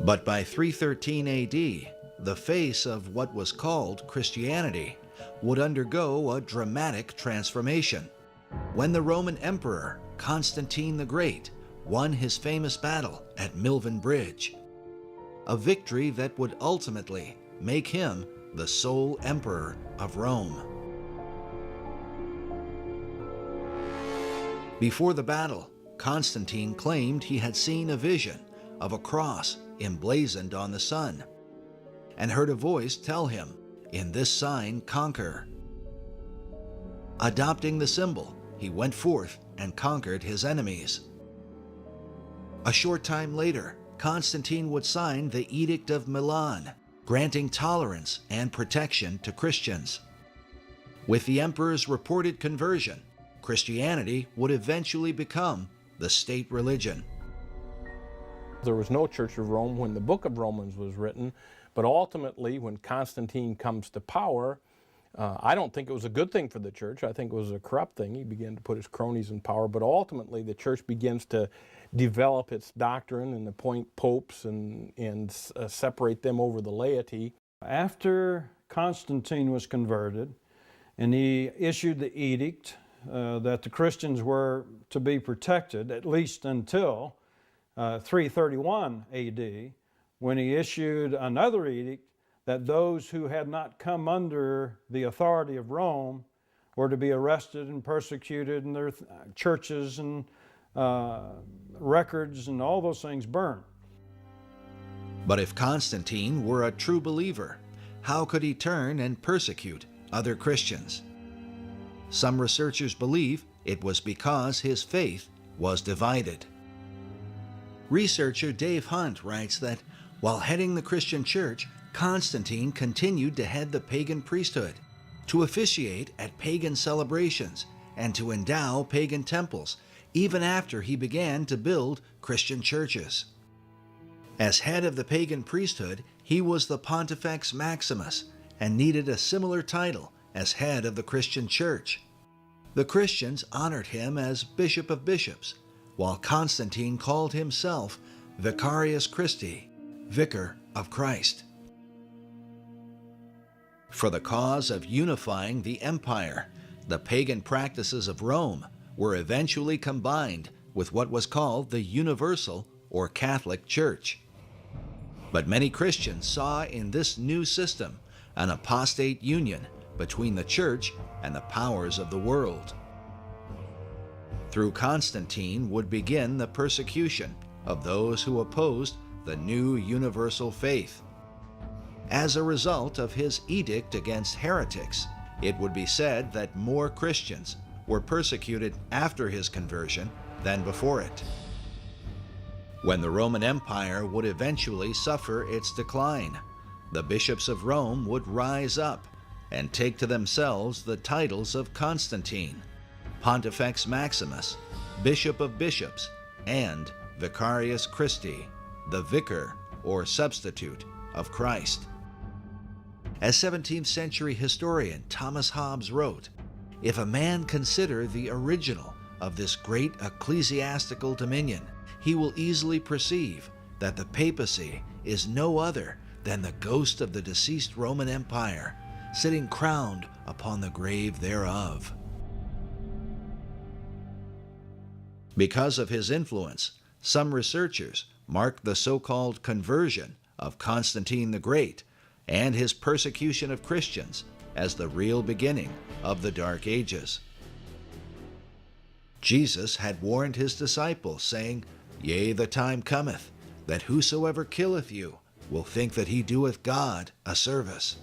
But by 313 AD, the face of what was called Christianity would undergo a dramatic transformation when the Roman Emperor Constantine the Great won his famous battle at Milvian Bridge, a victory that would ultimately make him the sole emperor of Rome. Before the battle, Constantine claimed he had seen a vision of a cross emblazoned on the sun, and heard a voice tell him, "In this sign conquer." Adopting the symbol, he went forth and conquered his enemies. A short time later, Constantine would sign the Edict of Milan, granting tolerance and protection to Christians. With the emperor's reported conversion, Christianity would eventually become the state religion. There was no Church of Rome when the book of Romans was written, but ultimately when Constantine comes to power, I don't think it was a good thing for the church. I think it was a corrupt thing. He began to put his cronies in power, but ultimately the church begins to develop its doctrine and appoint popes and separate them over the laity. After Constantine was converted and he issued the edict that the Christians were to be protected, at least until 331 AD, when he issued another edict that those who had not come under the authority of Rome were to be arrested and persecuted, and their churches and records and all those things burned. But if Constantine were a true believer, how could he turn and persecute other Christians? Some researchers believe it was because his faith was divided. Researcher Dave Hunt writes that while heading the Christian church, Constantine continued to head the pagan priesthood, to officiate at pagan celebrations, and to endow pagan temples, even after he began to build Christian churches. As head of the pagan priesthood, he was the Pontifex Maximus and needed a similar title as head of the Christian church. The Christians honored him as Bishop of Bishops, while Constantine called himself Vicarius Christi, Vicar of Christ. For the cause of unifying the empire, the pagan practices of Rome were eventually combined with what was called the Universal or Catholic Church. But many Christians saw in this new system an apostate union between the church and the powers of the world. Through Constantine would begin the persecution of those who opposed the new universal faith. As a result of his edict against heretics, it would be said that more Christians were persecuted after his conversion than before it. When the Roman Empire would eventually suffer its decline, the bishops of Rome would rise up and take to themselves the titles of Constantine, Pontifex Maximus, Bishop of Bishops, and Vicarius Christi, the Vicar or substitute of Christ. As 17th century historian Thomas Hobbes wrote, "If a man consider the original of this great ecclesiastical dominion, he will easily perceive that the papacy is no other than the ghost of the deceased Roman Empire, sitting crowned upon the grave thereof." Because of his influence, some researchers mark the so-called conversion of Constantine the Great and his persecution of Christians as the real beginning of the Dark Ages. Jesus had warned his disciples, saying, "Yea, the time cometh, that whosoever killeth you will think that he doeth God a service.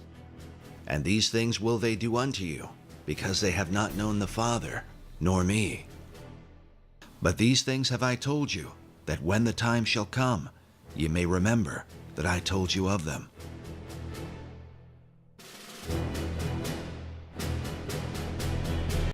And these things will they do unto you, because they have not known the Father, nor me. But these things have I told you, that when the time shall come, ye may remember that I told you of them."